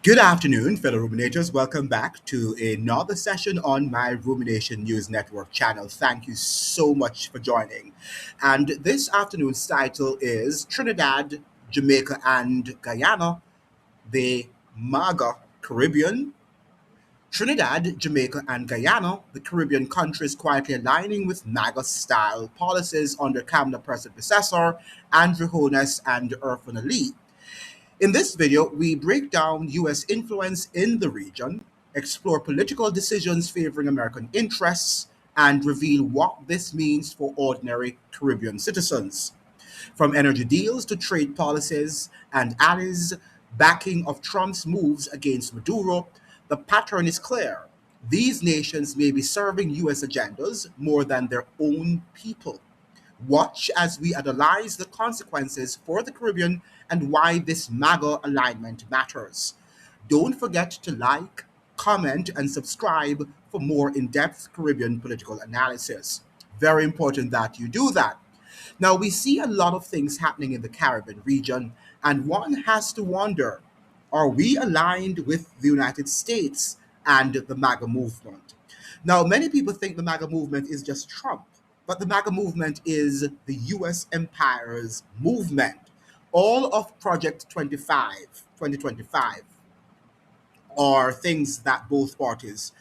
Good afternoon, fellow ruminators. Welcome back to another session on my Rumination News Network channel. Thank you so much for joining. And this afternoon's title is Trinidad, Jamaica, and Guyana, the MAGA Caribbean. Trinidad, Jamaica, and Guyana, the Caribbean countries quietly aligning with MAGA-style policies under Kamla Persad-Bissessar, Andrew Holness, and Irfaan Ali. In this video, we break down US influence in the region, explore political decisions favoring American interests, and reveal what this means for ordinary Caribbean citizens. From energy deals to trade policies and allies backing of Trump's moves against Maduro, the pattern is clear. These nations may be serving US agendas more than their own people. Watch as we analyze the consequences for the Caribbean and why this MAGA alignment matters. Don't forget to like, comment, and subscribe for more in depth Caribbean political analysis. Very important that you do that. Now, we see a lot of things happening in the Caribbean region, and one has to wonder, are we aligned with the United States and the MAGA movement? Now, many people think the MAGA movement is just Trump, but the MAGA movement is the US empire's movement. All of Project 2025, are things that both parties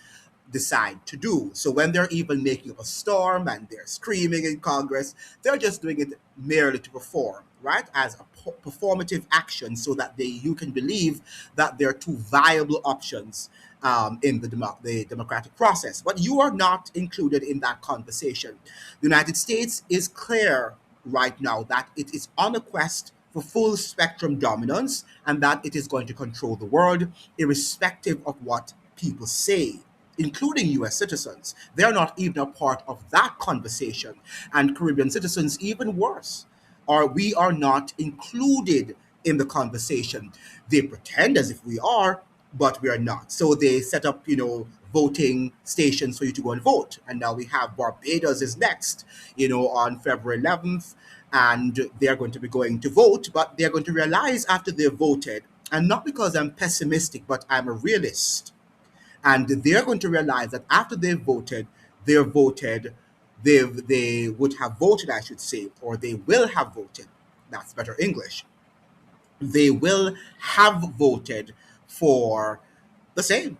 decide to do. So when they're even making up a storm and they're screaming in Congress, they're just doing it merely to perform, right? As a performative action so that you can believe that there are two viable options in the democratic process. But you are not included in that conversation. The United States is clear right now that it is on a quest for full spectrum dominance and that it is going to control the world irrespective of what people say, including US citizens. They're not even a part of that conversation. And Caribbean citizens, even worse, we are not included in the conversation. They pretend as if we are, but we are not. So they set up, voting stations for you to go and vote. And now we have Barbados is next, on February 11th. And they're going to be going to vote, but they're going to realize after they've voted, and not because I'm pessimistic, but I'm a realist, and they're going to realize that after they're voted, they would have voted, I should say, or they will have voted. That's better English. They will have voted for the same,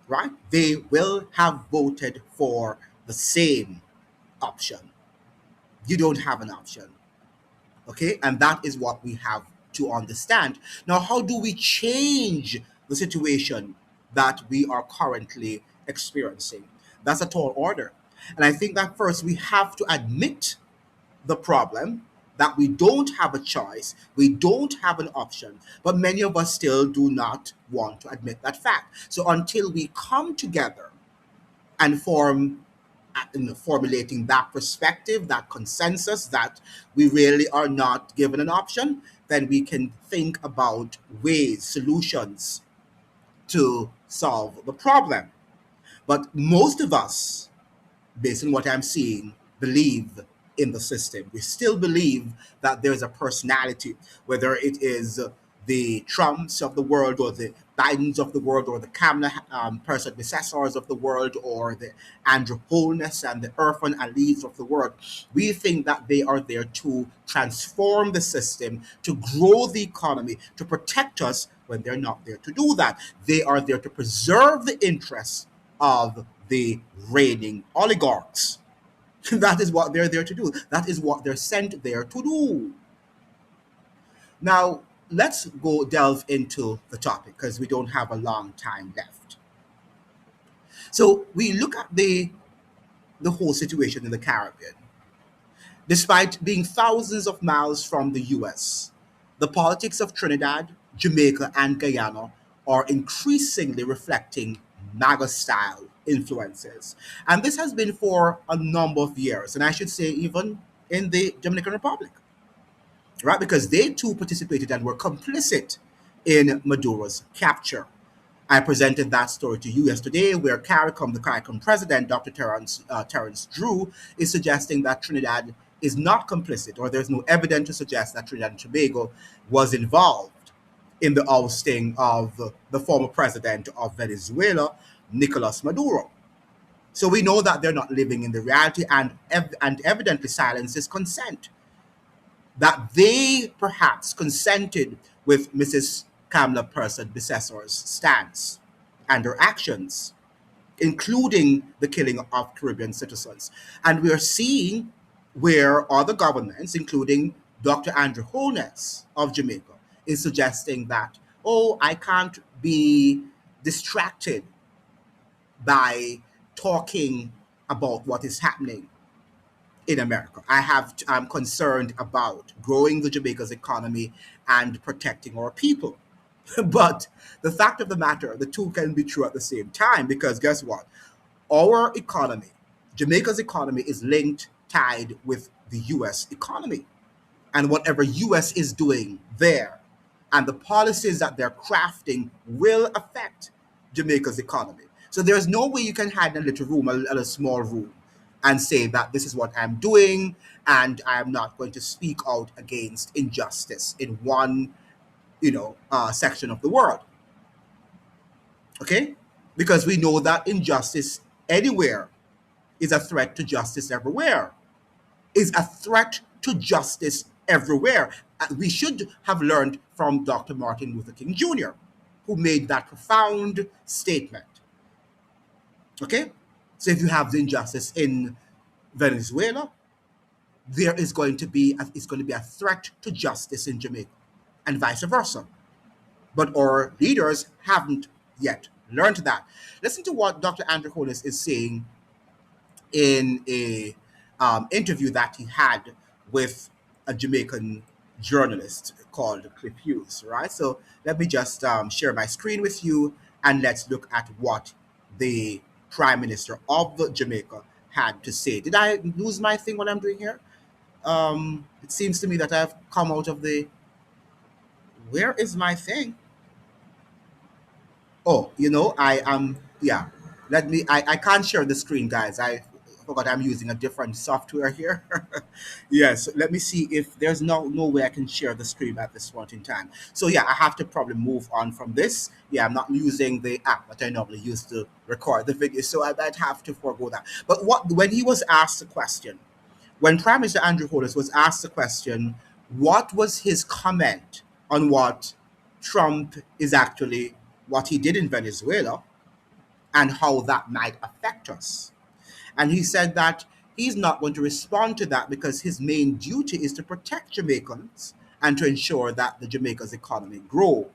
right? They will have voted for the same option. You don't have an option, okay? And that is what we have to understand. Now, how do we change the situation that we are currently experiencing? That's a tall order. And I think that first we have to admit the problem, that we don't have a choice, we don't have an option, but many of us still do not want to admit that fact. So until we come together and formulating that perspective, that consensus that we really are not given an option, then we can think about ways, solutions to solve the problem. But most of us, based on what I'm seeing, believe in the system. We still believe that there's a personality, whether it is the Trumps of the world or the Bidens of the world or the Kamla Persad-Bissessars of the world or the Andrew Holness and the Irfaan Alis of the world. We think that they are there to transform the system, to grow the economy, to protect us when they're not there to do that. They are there to preserve the interests of the reigning oligarchs. That is what they're there to do. That is what they're sent there to do. Now, let's go delve into the topic because we don't have a long time left. So we look at the whole situation in the Caribbean. Despite being thousands of miles from the US, the politics of Trinidad, Jamaica, and Guyana are increasingly reflecting MAGA style influences. And this has been for a number of years, and I should say, even in the Dominican Republic, right? Because they too participated and were complicit in Maduro's capture. I presented that story to you yesterday, where CARICOM, the CARICOM president, Dr. Terence Drew, is suggesting that Trinidad is not complicit, or there's no evidence to suggest that Trinidad and Tobago was involved. in the ousting of the former president of Venezuela, Nicolas Maduro. So we know that they're not living in the reality, and evidently silence is consent. That they perhaps consented with Mrs. Kamla Persad-Bissessar's stance and her actions, including the killing of Caribbean citizens. And we are seeing where other governments, including Dr. Andrew Holness of Jamaica, is suggesting that, oh, I can't be distracted by talking about what is happening in America. I'm concerned about growing the Jamaica's economy and protecting our people. But the fact of the matter, the two can be true at the same time, because guess what? Our economy, Jamaica's economy, is linked, tied with the US economy. And whatever US is doing there and the policies that they're crafting will affect Jamaica's economy. So there's no way you can hide in a little room, a small room, and say that this is what I'm doing and I'm not going to speak out against injustice in one, section of the world. Okay? Because we know that injustice anywhere is a threat to justice everywhere. Is a threat to justice everywhere. We should have learned from Dr. Martin Luther King Jr., who made that profound statement. Okay? So if you have the injustice in Venezuela, there is going to be it's going to be a threat to justice in Jamaica, and vice versa. But our leaders haven't yet learned that. Listen to what Dr. Andrew Holness is saying in a interview that he had with a Jamaican journalist called Cliff Hughes, right? So let me just share my screen with you, and let's look at what the Prime Minister of Jamaica had to say. Did I lose my thing? What I'm doing here? It seems to me that I've come out of the. Where is my thing? Oh, I am. Yeah. I can't share the screen, guys. I forgot I'm using a different software here. Yes. Let me see if there's no way I can share the screen at this point in time. So yeah, I have to probably move on from this. Yeah, I'm not using the app that I normally use to record the video, so I might have to forego that. But when he was asked the question, when Prime Minister Andrew Holness was asked the question, what was his comment on what Trump is actually, what he did in Venezuela, and how that might affect us? And he said that he's not going to respond to that because his main duty is to protect Jamaicans and to ensure that the Jamaica's economy grow,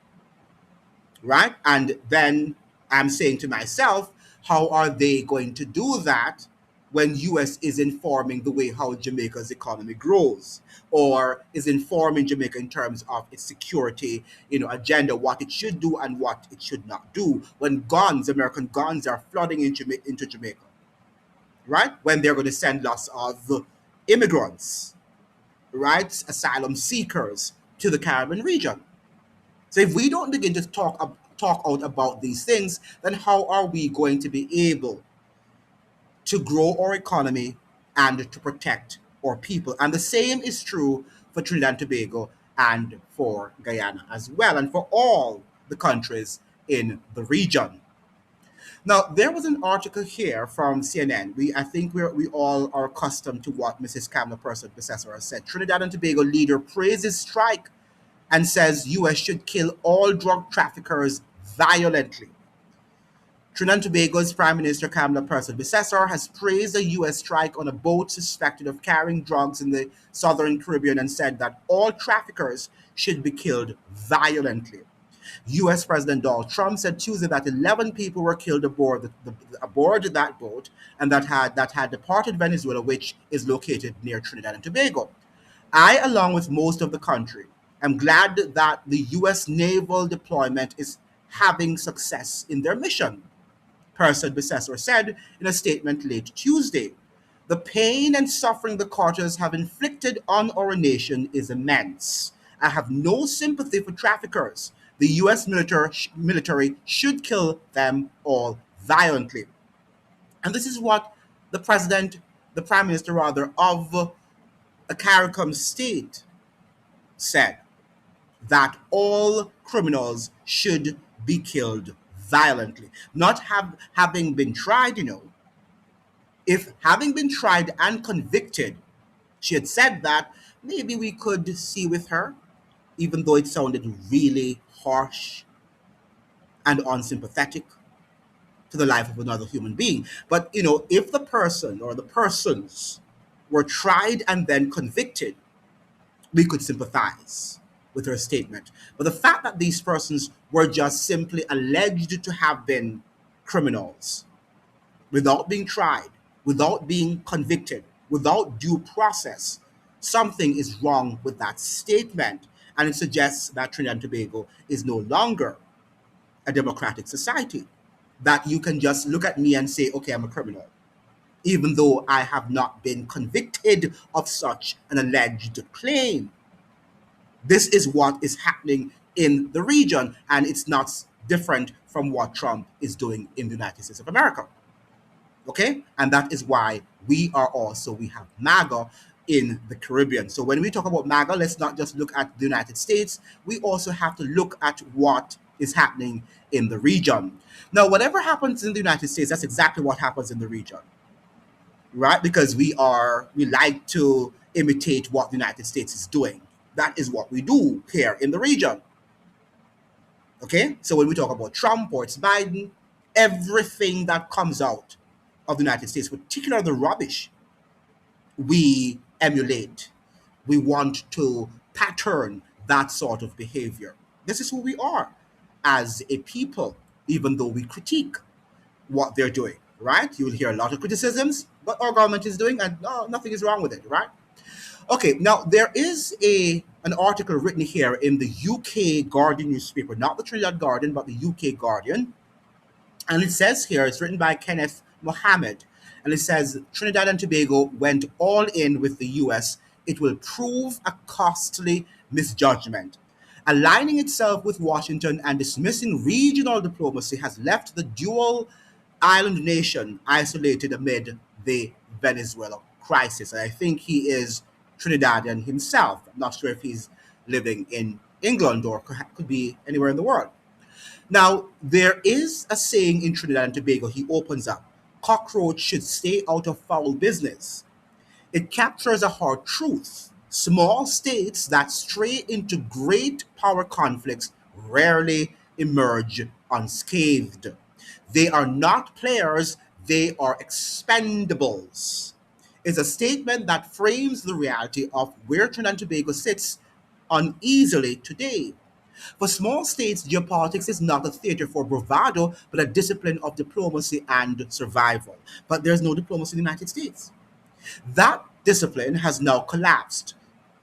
right? And then I'm saying to myself, how are they going to do that when US is informing the way how Jamaica's economy grows, or is informing Jamaica in terms of its security, agenda, what it should do and what it should not do, when American guns are flooding into Jamaica, right? When they're going to send lots of immigrants, right? Asylum seekers to the Caribbean region. So if we don't begin to talk out about these things, then how are we going to be able to grow our economy and to protect our people? And the same is true for Trinidad and Tobago and for Guyana as well, and for all the countries in the region. Now, there was an article here from CNN. I think we all are accustomed to what Mrs. Kamla Persad-Bissessar has said. Trinidad and Tobago leader praises strike and says US should kill all drug traffickers violently. Trinidad and Tobago's Prime Minister Kamla Persad-Bissessar has praised a US strike on a boat suspected of carrying drugs in the southern Caribbean and said that all traffickers should be killed violently. US President Donald Trump said Tuesday that 11 people were killed aboard that boat and that had departed Venezuela, which is located near Trinidad and Tobago. I, along with most of the country, am glad that the US naval deployment is having success in their mission, Persad-Bissessar said in a statement late Tuesday. The pain and suffering the Carters have inflicted on our nation is immense. I have no sympathy for traffickers. The US military should kill them all violently. And this is what the Prime Minister rather, of a CARICOM state said. that all criminals should be killed violently, not having been tried, if having been tried and convicted, she had said that, maybe we could see with her, even though it sounded really harsh and unsympathetic to the life of another human being. But, if the person or the persons were tried and then convicted, we could sympathize with her statement. But the fact that these persons were just simply alleged to have been criminals without being tried, without being convicted, without due process, something is wrong with that statement. And it suggests that Trinidad and Tobago is no longer a democratic society. That you can just look at me and say, okay, I'm a criminal, even though I have not been convicted of such an alleged claim. This is what is happening in the region, and it's not different from what Trump is doing in the United States of America. Okay? And that is why we have MAGA in the Caribbean. So when we talk about MAGA, let's not just look at the United States. We also have to look at what is happening in the region. Now, whatever happens in the United States, that's exactly what happens in the region, right? Because we like to imitate what the United States is doing. That is what we do here in the region. Okay? So when we talk about Trump or it's Biden, everything that comes out of the United States, particularly the rubbish, we emulate. We want to pattern that sort of behavior. This is who we are as a people, even though we critique what they're doing, right? You will hear a lot of criticisms, but our government is doing, and no, nothing is wrong with it, right? Okay, now there is an article written here in the UK Guardian newspaper, not the Trinidad Guardian, but the UK Guardian. And it says here, it's written by Kenneth Mohammed, and it says Trinidad and Tobago went all in with the US. It will prove a costly misjudgment. Aligning itself with Washington and dismissing regional diplomacy has left the dual island nation isolated amid the Venezuela crisis. And I think he is Trinidadian himself. I'm not sure if he's living in England or could be anywhere in the world. Now, there is a saying in Trinidad and Tobago, he opens up, cockroach should stay out of foul business. It captures a hard truth. Small states that stray into great power conflicts rarely emerge unscathed. They are not players, they are expendables. It's a statement that frames the reality of where Trinidad and Tobago sits uneasily today. For small states, geopolitics is not a theater for bravado, but a discipline of diplomacy and survival. But there's no diplomacy in the United States. That discipline has now collapsed.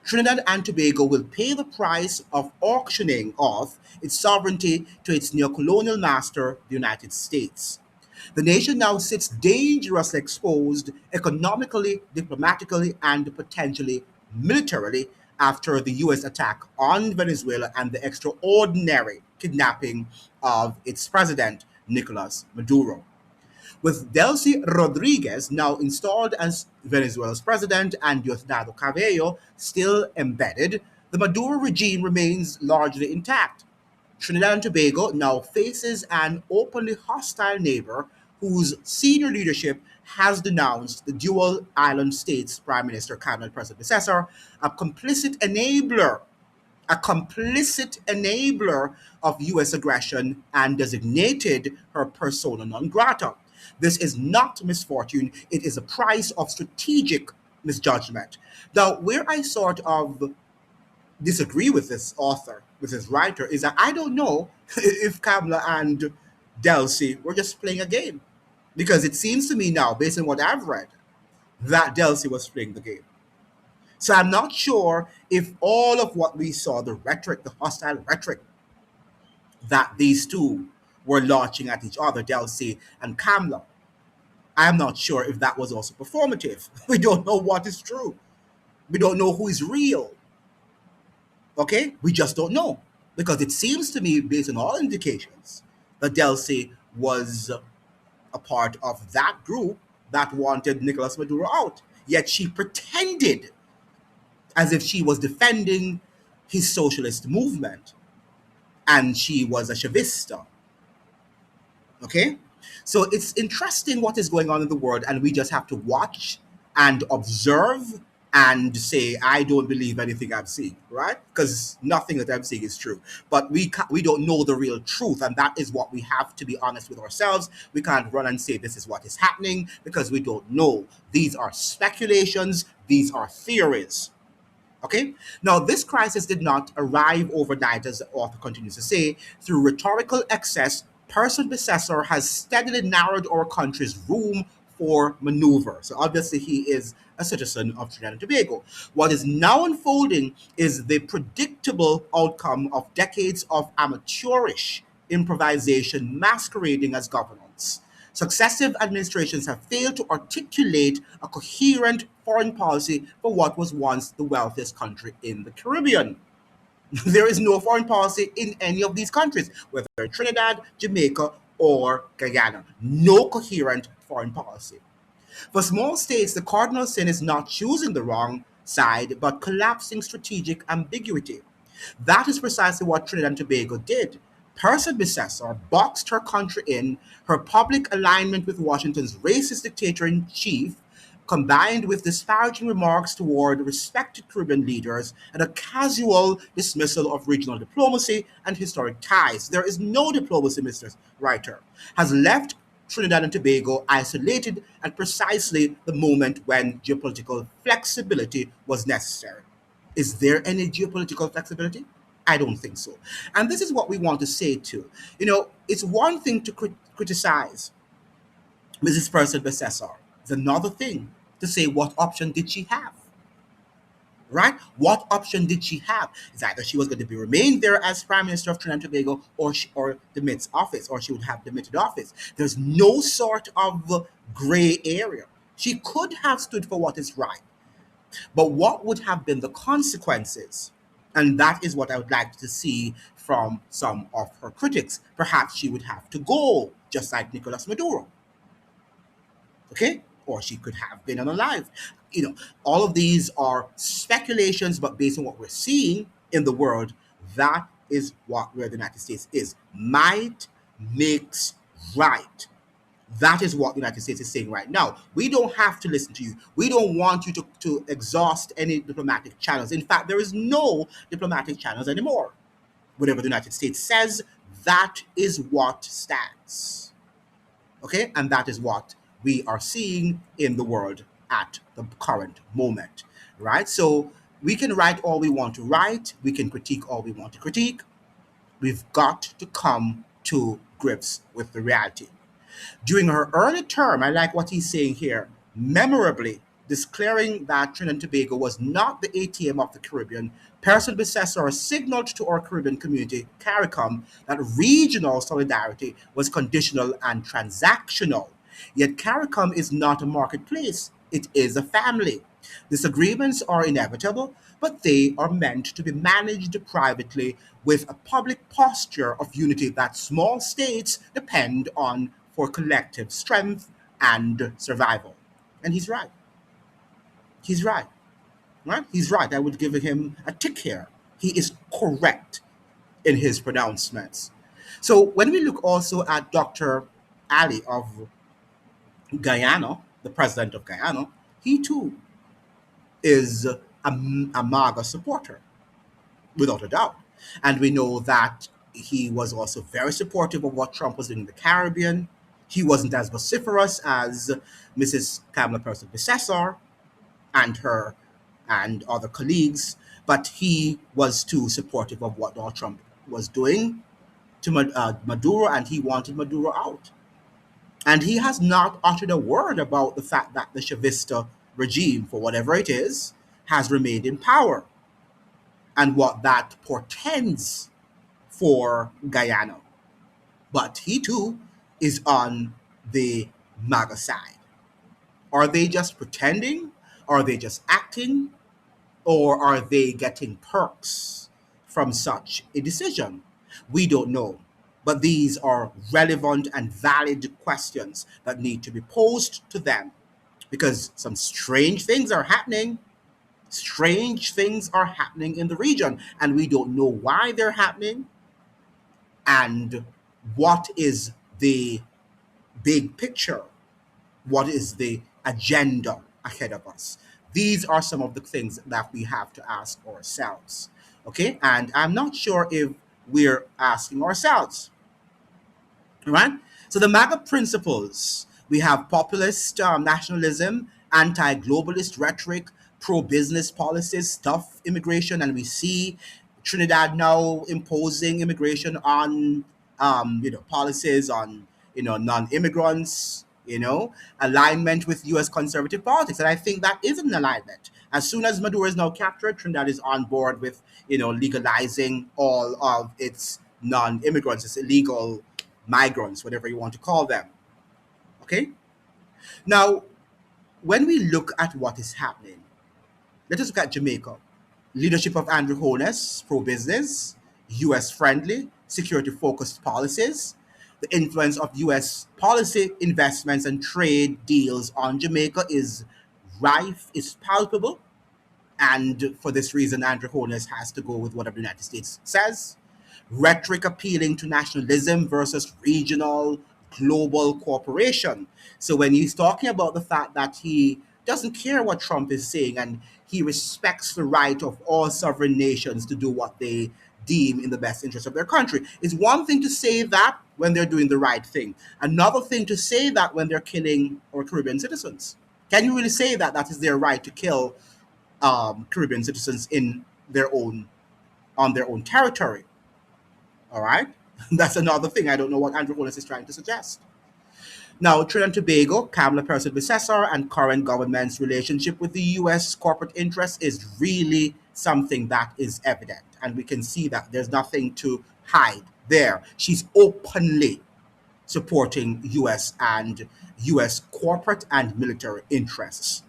Trinidad and Tobago will pay the price of auctioning off its sovereignty to its neocolonial master, the United States. The nation now sits dangerously exposed economically, diplomatically, and potentially militarily after the US attack on Venezuela and the extraordinary kidnapping of its president, Nicolas Maduro. With Delcy Rodriguez now installed as Venezuela's president and Diosdado Cabello still embedded, the Maduro regime remains largely intact. Trinidad and Tobago now faces an openly hostile neighbor whose senior leadership has denounced the dual island state's Prime Minister Kamla Persad-Bissessar a complicit enabler of US aggression and designated her persona non grata. This is not misfortune, it is a price of strategic misjudgment. Now, where I sort of disagree with this author, with this writer, is that I don't know if Kamla and Delcy were just playing a game. Because it seems to me now, based on what I've read, that Delcy was playing the game. So I'm not sure if all of what we saw, the rhetoric, the hostile rhetoric that these two were launching at each other, Delcy and Kamla, I'm not sure if that was also performative. We don't know what is true. We don't know who is real. Okay? We just don't know. Because it seems to me, based on all indications, that Delcy was a part of that group that wanted Nicolas Maduro out. Yet she pretended as if she was defending his socialist movement, and she was a Chavista. Okay? So it's interesting what is going on in the world, and we just have to watch and observe and say, I don't believe anything I'm seeing, right? Because nothing that I'm seeing is true. But we don't know the real truth, and that is what we have to be honest with ourselves. We can't run and say this is what is happening because we don't know. These are speculations, these are theories. Okay? Now, this crisis did not arrive overnight, as the author continues to say. Through rhetorical excess, Persad-Bissessar has steadily narrowed our country's room for maneuver. So, obviously, he is a citizen of Trinidad and Tobago. What is now unfolding is the predictable outcome of decades of amateurish improvisation masquerading as governance. Successive administrations have failed to articulate a coherent foreign policy for what was once the wealthiest country in the Caribbean. There is no foreign policy in any of these countries, whether in Trinidad, Jamaica, or Guyana. No coherent foreign policy. For small states, the cardinal sin is not choosing the wrong side, but collapsing strategic ambiguity. That is precisely what Trinidad and Tobago did. Persad-Bissessar boxed her country in. Her public alignment with Washington's racist dictator in chief, combined with disparaging remarks toward respected Caribbean leaders and a casual dismissal of regional diplomacy and historic ties. There is no diplomacy, Mr. Writer, has left Trinidad and Tobago isolated at precisely the moment when geopolitical flexibility was necessary. Is there any geopolitical flexibility? I don't think so. And this is what we want to say too. It's one thing to criticize Mrs. Persad-Bissessar. It's another thing to say what option did she have, right? What option did she have? It's either she was going to be remain there as Prime Minister of Trinidad and Tobago, or demits office, or she would have demitted office. There's no sort of gray area. She could have stood for what is right. But what would have been the consequences? And that is what I would like to see from some of her critics. Perhaps she would have to go, just like Nicolas Maduro. Okay? Or she could have been unalive. All of these are speculations, but based on what we're seeing in the world, that is where the United States is. Might makes right. That is what the United States is saying right now. We don't have to listen to you. We don't want you to exhaust any diplomatic channels. In fact, there is no diplomatic channels anymore. Whatever the United States says, that is what stands. Okay? And that is what we are seeing in the world at the current moment. Right? So we can write all we want to write. We can critique all we want to critique. We've got to come to grips with the reality. During her early term, I like what he's saying here, memorably declaring that Trinidad and Tobago was not the ATM of the Caribbean. Persad-Bissessar signaled to our Caribbean community, CARICOM, that regional solidarity was conditional and transactional. Yet CARICOM is not a marketplace, it is a family. Disagreements are inevitable, but they are meant to be managed privately with a public posture of unity that small states depend on for collective strength and survival. And he's right. He's right. Right? He's right. I would give him a tick here. He is correct in his pronouncements. So when we look also at Dr. Ali of Guyana, the president of Guyana, he too is a MAGA supporter, without a doubt. And we know that he was also very supportive of what Trump was doing in the Caribbean. He wasn't as vociferous as Mrs. Kamla Persad-Bissessar and her and other colleagues, but he was too supportive of what Donald Trump was doing to Maduro, and he wanted Maduro out. And he has not uttered a word about the fact that the Chavista regime, for whatever it is, has remained in power and what that portends for Guyana. But he too is on the MAGA side. Are they just pretending? Are they just acting? Or are they getting perks from such a decision? We don't know. But these are relevant and valid questions that need to be posed to them because some strange things are happening. Strange things are happening in the region, and we don't know why they're happening and what is the big picture, what is the agenda ahead of us. These are some of the things that we have to ask ourselves. Okay, and I'm not sure if we're asking ourselves, right? So the MAGA principles, we have populist nationalism, anti-globalist rhetoric, pro-business policies, tough immigration, and we see Trinidad now imposing immigration on, policies on, non-immigrants, alignment with U.S. conservative politics, and I think that is an alignment. As soon as Maduro is now captured, Trinidad is on board with, legalizing all of its non-immigrants, its illegal migrants, whatever you want to call them. Okay? Now, when we look at what is happening, let us look at Jamaica. Leadership of Andrew Holness, pro business, US friendly, security focused policies. The influence of US policy, investments, and trade deals on Jamaica is rife, is palpable. And for this reason, Andrew Holness has to go with whatever the United States says. Rhetoric appealing to nationalism versus regional, global cooperation. So when he's talking about the fact that he doesn't care what Trump is saying and he respects the right of all sovereign nations to do what they deem in the best interest of their country. It's one thing to say that when they're doing the right thing. Another thing to say that when they're killing our Caribbean citizens. Can you really say that that is their right to kill Caribbean citizens in their own on their own territory? All right, that's another thing. I don't know what Andrew Holness is trying to suggest. Now, Trinidad and Tobago, Kamla Persad-Bissessar, and current government's relationship with the U.S. corporate interests is really something that is evident, and we can see that there's nothing to hide there. She's openly supporting U.S. and U.S. corporate and military interests.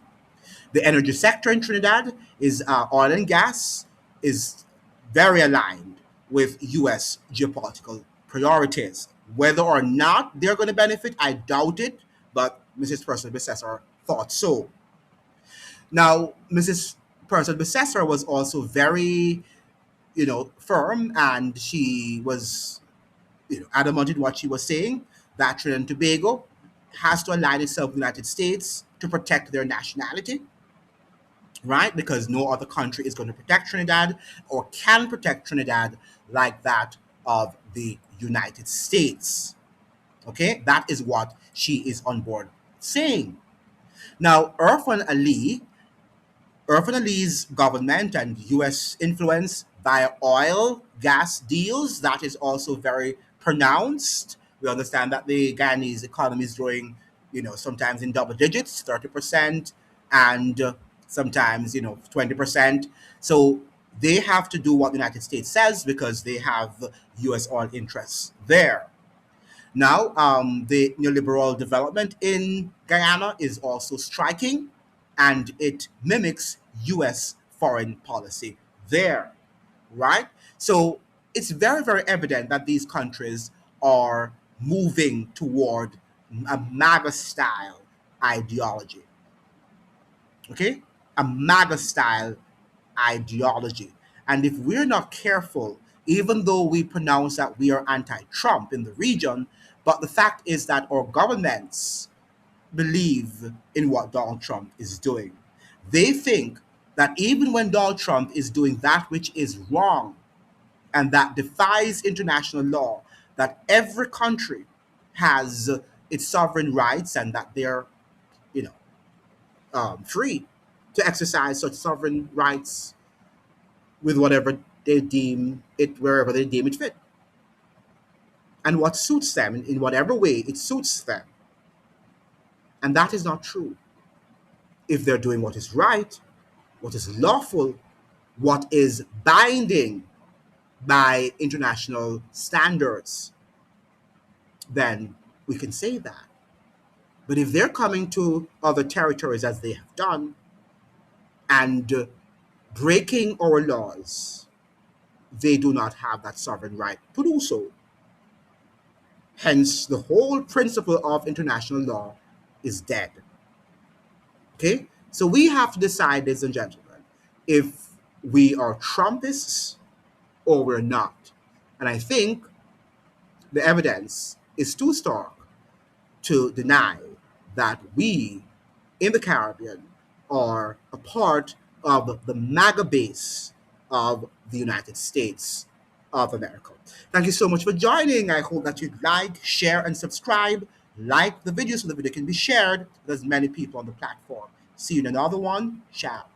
The energy sector in Trinidad is oil and gas is very aligned with U.S. geopolitical priorities. Whether or not they're going to benefit, I doubt it, but Mrs. Person-Bissessar thought so. Now, Mrs. Person-Bissessar was also very, firm, and she was, adamant in what she was saying that Trinidad and Tobago has to align itself with the United States to protect their nationality, right? Because no other country is going to protect Trinidad or can protect Trinidad like that of the United States. Okay, that is what she is on board saying. Now, Irfaan Ali's government and US influence via oil, gas deals, that is also very pronounced. We understand that the Guyanese economy is growing, sometimes in double digits, 30%, and sometimes, 20%. So they have to do what the United States says because they have US oil interests there. Now, the neoliberal development in Guyana is also striking, and it mimics U.S. foreign policy there, right? So it's very, very evident that these countries are moving toward a MAGA style ideology, okay? A MAGA style ideology. And if we're not careful, even though we pronounce that we are anti Trump in the region, but the fact is that our governments believe in what Donald Trump is doing. They think that even when Donald Trump is doing that which is wrong and that defies international law, that every country has its sovereign rights and that they're, you know, free to exercise such sovereign rights with whatever they deem it, wherever they deem it fit, and what suits them in whatever way it suits them. And that is not true. If they're doing what is right, what is lawful, what is binding by international standards, then we can say that. But if they're coming to other territories as they have done and breaking our laws, they do not have that sovereign right to do so. Hence, the whole principle of international law is dead. Okay? So we have to decide, ladies and gentlemen, if we are Trumpists or we're not. And I think the evidence is too stark to deny that we in the Caribbean are a part of the MAGA base of the United States of America. Thank you so much for joining. I hope that you like, share, and subscribe. Like the video so the video can be shared with as many people on the platform. See you in another one. Ciao.